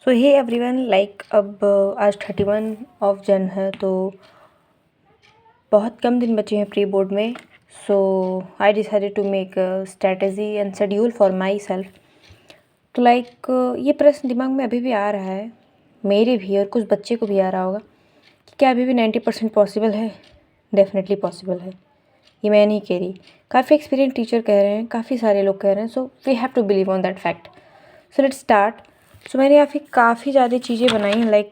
सो hey everyone, अब आज 31 of जन है, तो बहुत कम दिन बचे हैं प्री बोर्ड में। So I decided to make a strategy and schedule for myself. तो ये प्रश्न दिमाग में अभी भी आ रहा है, मेरे भी और कुछ बच्चे को भी आ रहा होगा कि क्या अभी भी 90% पॉसिबल है। डेफिनेटली पॉसिबल है, ये मैं नहीं कह रही, काफ़ी एक्सपीरियंस टीचर कह रहे हैं, काफ़ी सारे लोग कह रहे हैं। So we have to believe on that fact. So let's start. So मैंने यहाँ पे काफ़ी ज़्यादा चीज़ें बनाई हैं,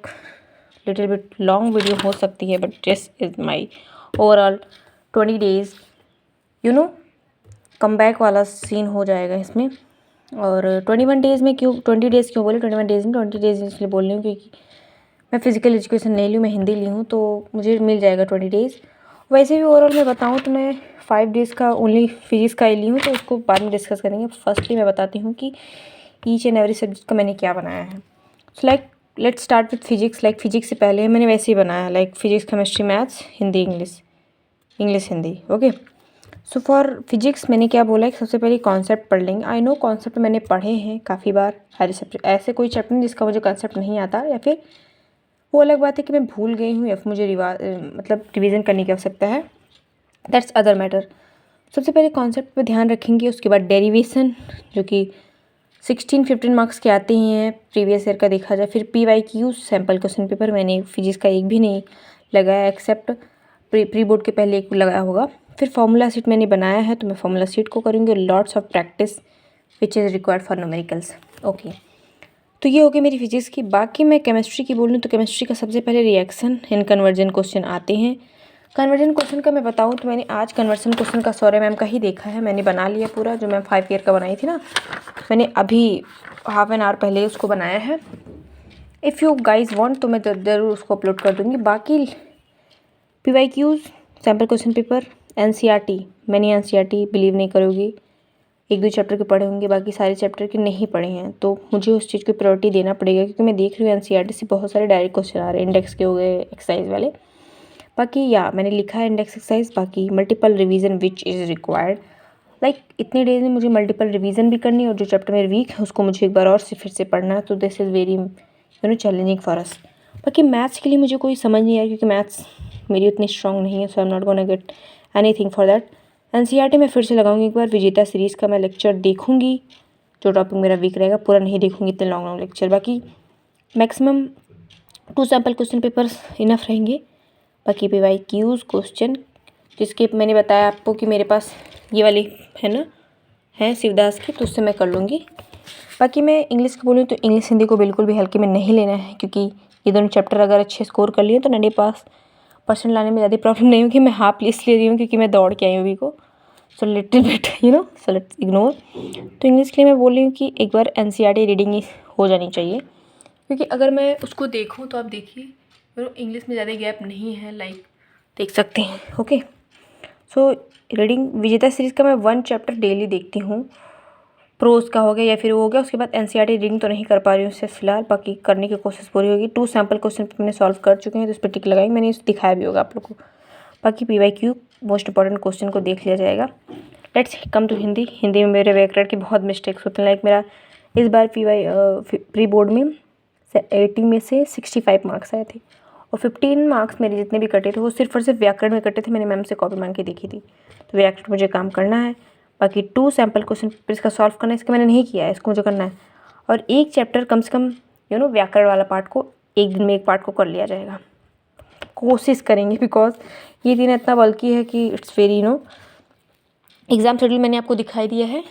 लिटिल बिट लॉन्ग वीडियो हो सकती है, but this is my overall 20 days come back वाला सीन हो जाएगा इसमें। और 21 डेज़ में क्यों 20 डेज़ क्यों बोले, 21 डेज़ में 20 डेज़ इसलिए बोल रही हूँ क्योंकि मैं फ़िज़िकल एजुकेशन नहीं ली हूँ, मैं हिंदी ली हूँ, तो मुझे मिल जाएगा 20 डेज़। वैसे भी ओवरऑल मैं बताऊँ तो मैं 5 डेज़ का ओनली फिजिक्स का ही ली हूँ, तो उसको बाद में डिस्कस करेंगे। फर्स्टली मैं बताती हूँ कि ईच एंड एवरी सब्जेक्ट का मैंने क्या बनाया है। सो let's start with physics. Physics से पहले मैंने वैसे ही बनाया, physics chemistry maths Hindi English Hindi. Okay, so for physics मैंने क्या बोला है, सबसे पहले कॉन्सेप्ट पढ़ लेंगे। आई नो कॉन्सेप्ट मैंने पढ़े हैं काफ़ी बार, हर सब्जेक्ट ऐसे कोई चैप्टर नहीं जिसका मुझे कॉन्सेप्ट नहीं आता, या फिर वो अलग बात है कि मैं भूल गई हूँ या फिर मुझे रिवीजन करने की आवश्यकता है, दैट्स अदर मैटर। सबसे पहले कॉन्सेप्ट पे ध्यान रखेंगे, उसके बाद डेरिवेशन जो कि 16-15 मार्क्स के आते ही हैं प्रीवियस ईयर का देखा जाए। फिर PYQ सैम्पल क्वेश्चन पेपर मैंने फिजिक्स का एक भी नहीं लगाया, एक्सेप्ट प्री बोर्ड के पहले एक लगाया होगा। फिर फार्मूला सीट मैंने बनाया है, तो मैं फार्मूला सीट को करूँगी। Lots of practice which is required for numericals. Okay, तो ये हो गई मेरी फिजिक्स की। बाकी मैं केमिस्ट्री की बोलूँ तो केमिस्ट्री का सबसे पहले रिएक्शन एंड कन्वर्जन क्वेश्चन आते हैं। कन्वर्जन क्वेश्चन का मैं बताऊँ तो मैंने आज कन्वर्जन क्वेश्चन का सौर्य मैम का ही देखा है, मैंने बना लिया पूरा, जो मैं 5 ईयर का बनाई थी ना, मैंने अभी हाफ एन आवर पहले उसको बनाया है। इफ़ यू गाइज वांट तो मैं ज़रूर उसको अपलोड कर दूँगी। बाकी PYQs sample question paper NCERT, मैंने NCERT बिलीव नहीं करोगी, 1-2 चैप्टर के पढ़े होंगे, बाकी सारे चैप्टर के नहीं पढ़े हैं, तो मुझे उस चीज़ को प्रायोरिटी देना पड़ेगा, क्योंकि मैं देख रही हूँ NCERT से बहुत सारे डायरेक्ट क्वेश्चन आ रहे हैं, इंडेक्स के हो गए, एक्सरसाइज वाले। बाकी मैंने लिखा है इंडेक्स एक्सरसाइज, बाकी multiple revision which is required. इतने डेज में मुझे मल्टीपल रिवीजन भी करनी है, और जो चैप्टर मेरे वीक है उसको मुझे एक बार और से फिर से पढ़ना है, तो this is very challenging for us. बाकी मैथ्स के लिए मुझे कोई समझ नहीं आया, क्योंकि मैथ्स मेरी उतनी स्ट्रांग नहीं है, so I am not gonna get anything for that. NCERT में फिर से लगाऊंगी एक बार, विजेता सीरीज़ का मैं लेक्चर देखूंगी, जो टॉपिक मेरा वीक रहेगा, पूरा नहीं देखूंगी इतने लॉन्ग लेक्चर। बाकी maximum 2 sample question papers enough रहेंगे। बाकी PYQs क्वेश्चन, जिसके मैंने बताया आपको कि मेरे पास ये वाली है ना, है शिवदास की, तो उससे मैं कर लूँगी। बाकी मैं इंग्लिश की बोलूँ तो इंग्लिश हिंदी को बिल्कुल भी हल्के में नहीं लेना है, क्योंकि ये दोनों चैप्टर अगर अच्छे स्कोर कर लिए तो मेरे पास परसेंट लाने में ज़्यादा प्रॉब्लम नहीं होगी। मैं हाफ लिस्ट ले रही हूँ क्योंकि मैं दौड़ के आई हूँ अभी को, so little bit so let's ignore. तो इंग्लिश के लिए मैं बोल रही हूँ कि एक बार NCERT रीडिंग हो जानी चाहिए, क्योंकि अगर मैं उसको देखूँ तो आप देखिए इंग्लिश में ज़्यादा गैप नहीं है, देख सकते हैं। ओके, सो रीडिंग विजेता सीरीज़ का मैं 1 चैप्टर डेली देखती हूँ, प्रोज का हो गया या फिर वो हो गया। उसके बाद NCERT रीडिंग तो नहीं कर पा रही हूँ उससे फिलहाल, बाकी करने की कोशिश पूरी होगी। 2 सैम्पल क्वेश्चन मैंने सॉल्व कर चुके हैं, तो उस पर टिक लगाएंगे, मैंने इसे दिखाया भी होगा आप लोग को। बाकी PYQ मोस्ट इंपॉर्टेंट क्वेश्चन को देख लिया जाएगा। Let's come to Hindi. Hindi में मेरे व्याकरण की बहुत मिस्टेक्स होते हैं, मेरा इस बार प्री बोर्ड में 80 में से 65 मार्क्स आए थे, और 15 मार्क्स मेरे जितने भी कटे थे वो सिर्फ और सिर्फ व्याकरण में कटे थे। मैंने मैम से कॉपी मांग के देखी थी, तो व्याकरण मुझे काम करना है। बाकी 2 सैम्पल क्वेश्चन पेपर इसका सॉल्व करना है, इसका मैंने नहीं किया है, इसको मुझे करना है। और एक चैप्टर कम से कम व्याकरण वाला पार्ट को एक दिन में एक पार्ट को कर लिया जाएगा, कोशिश करेंगे, बिकॉज ये दिन इतना बल्कि है कि इट्स वेरी एग्ज़ाम शेड्यूल मैंने आपको दिखाई दिया है।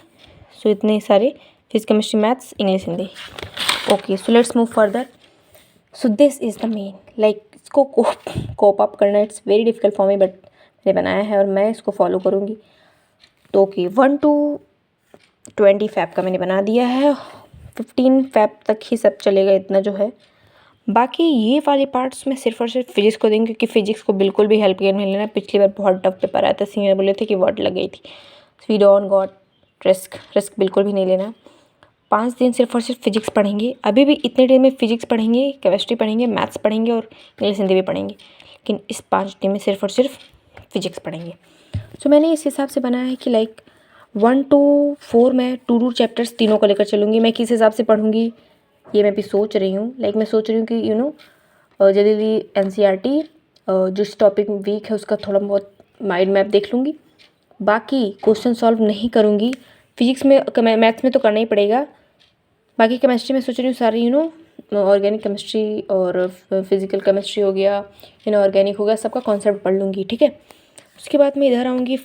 सो इतने सारे physics chemistry maths English Hindi. Okay, so let's move further. So this is the main, इसको कोप अप करना it's very difficult for me, but मैंने बनाया है और मैं इसको फॉलो करूँगी। तो ओके, 1 to 20 Feb का मैंने बना दिया है, 15 Feb तक ही सब चलेगा इतना जो है। बाकी ये वाले पार्ट्स में सिर्फ और सिर्फ फिजिक्स को देंगे, क्योंकि फिजिक्स को बिल्कुल भी हेल्प केयर नहीं लेना। पिछली बार बहुत टफ पेपर आया था, सीनियर बोले थे कि वर्ड लग गई थी, वी डोंट गॉट रिस्क बिल्कुल भी नहीं लेना। 5 दिन सिर्फ और सिर्फ फिजिक्स पढ़ेंगे, अभी भी इतने दिन में फिजिक्स पढ़ेंगे, केमिस्ट्री पढ़ेंगे, मैथ्स पढ़ेंगे और इंग्लिश हिंदी भी पढ़ेंगे, लेकिन इस 5 दिन में सिर्फ और सिर्फ फिजिक्स पढ़ेंगे। सो मैंने इस हिसाब से बनाया है कि 1 to 4 मैं 2 चैप्टर्स तीनों को लेकर चलूँगी। मैं किस हिसाब से पढ़ूँगी, ये मैं भी सोच रही हूँ। मैं सोच रही हूँ कि जल्दी NCERT जिस टॉपिक में वीक है उसका थोड़ा बहुत माइंड मैप देख लूँगी। बाकी क्वेश्चन सॉल्व नहीं करूँगी। फिजिक्स में मैथ्स में तो करना ही पड़ेगा। बाकी केमिस्ट्री में सोच रही हूँ सारी ऑर्गेनिक केमिस्ट्री और फिजिकल केमिस्ट्री हो गया, ऑर्गेनिक हो गया, सबका कॉन्सेप्ट पढ़ लूँगी, ठीक है। उसके बाद मैं इधर आऊँगी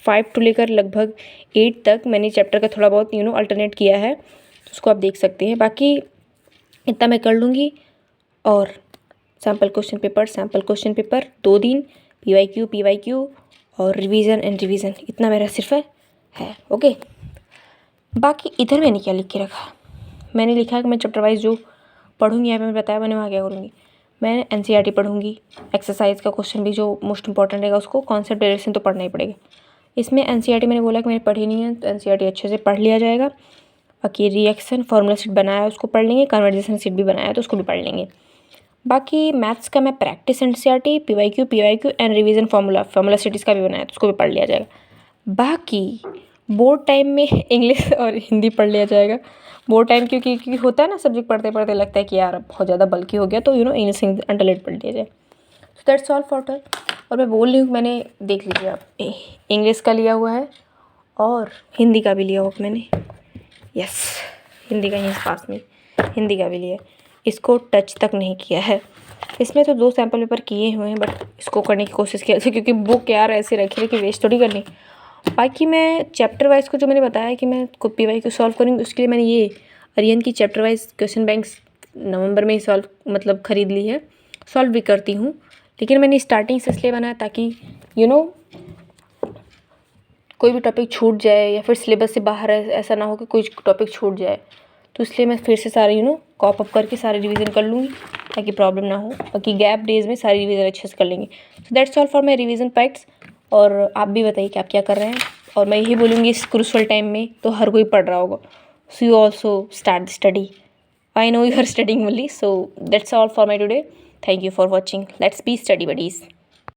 5 to लेकर लगभग 8 तक मैंने चैप्टर का थोड़ा बहुत अल्टरनेट किया है, तो उसको आप देख सकते हैं। बाकी इतना मैं कर लूँगी। और सैम्पल क्वेश्चन पेपर 2 दिन, PYQ और रिवीजन एंड रिवीजन, इतना मेरा सिर्फ है। ओके, बाकी इधर मैंने क्या लिख के रखा, मैंने लिखा है कि मैं चैप्टर वाइज जो पढ़ूँगी, यहाँ पे मैं बताया मैंने वहाँ क्या करूँगी। मैं NCERT पढ़ूँगी, एक्सरसाइज का क्वेश्चन भी जो मोस्ट इंपॉर्टेंट रहेगा उसको कॉन्सेप्ट डायरेक्शन तो पढ़ना ही पड़ेगा। इसमें NCERT मैंने बोला कि मैंने पढ़ी नहीं है, तो NCERT अच्छे से पढ़ लिया जाएगा। बाकी रिएक्शन फार्मूला शीट बनाया है उसको पढ़ लेंगे, कन्वर्जेशन शीट भी बनाया है तो उसको भी पढ़ लेंगे। बाकी मैथ्स का मैं practice NCERT, PYQ and revision formula sheet इसका भी बनाया है तो उसको भी पढ़ लिया जाएगा। बाकी बोर्ड टाइम में इंग्लिश और हिंदी पढ़ लिया जाएगा। बोर्ड टाइम क्योंकि होता है ना, सब्जेक्ट पढ़ते पढ़ते लगता है कि यार अब बहुत ज़्यादा बल्कि हो गया, तो इंग्लिश अंडरलाइन पढ़ लिया जाए। So that's all for today. और मैं बोल रही हूँ, मैंने देख लीजिए आप, इंग्लिश का लिया हुआ है और हिंदी का भी लिया हुआ मैंने। यस, हिंदी का यहीं पास में हिंदी का भी लिया, इसको टच तक नहीं किया है। इसमें तो 2 सैम्पल पेपर किए हुए हैं, बट इसको करने की कोशिश किया क्योंकि बुक यार ऐसे रखी है कि वेस्ट थोड़ी करनी। बाकी मैं चैप्टर वाइज को जो मैंने बताया कि मैं PYQ सॉल्व करूँगी, उसके लिए मैंने ये अरियन की चैप्टर वाइज क्वेश्चन बैंक्स नवंबर में ही सॉल्व खरीद ली है। सॉल्व भी करती हूँ, लेकिन मैंने स्टार्टिंग से इसलिए बनाया ताकि कोई भी टॉपिक छूट जाए या फिर सिलेबस से बाहर है, ऐसा ना हो कि कोई टॉपिक छूट जाए। तो इसलिए मैं फिर से सारे कॉप अप करके सारे रिवीजन कर लूँगी ताकि प्रॉब्लम ना हो। बाकी गैप डेज में सारी रिवीजन अच्छे से कर लेंगे। So that's all for my revision pacts. और आप भी बताइए कि आप क्या कर रहे हैं। और मैं यही बोलूँगी, इस क्रूशियल टाइम में तो हर कोई पढ़ रहा होगा, so you also start the study. I know you are studying only, so that's all for my today. Thank you for watching. Let's be study buddies.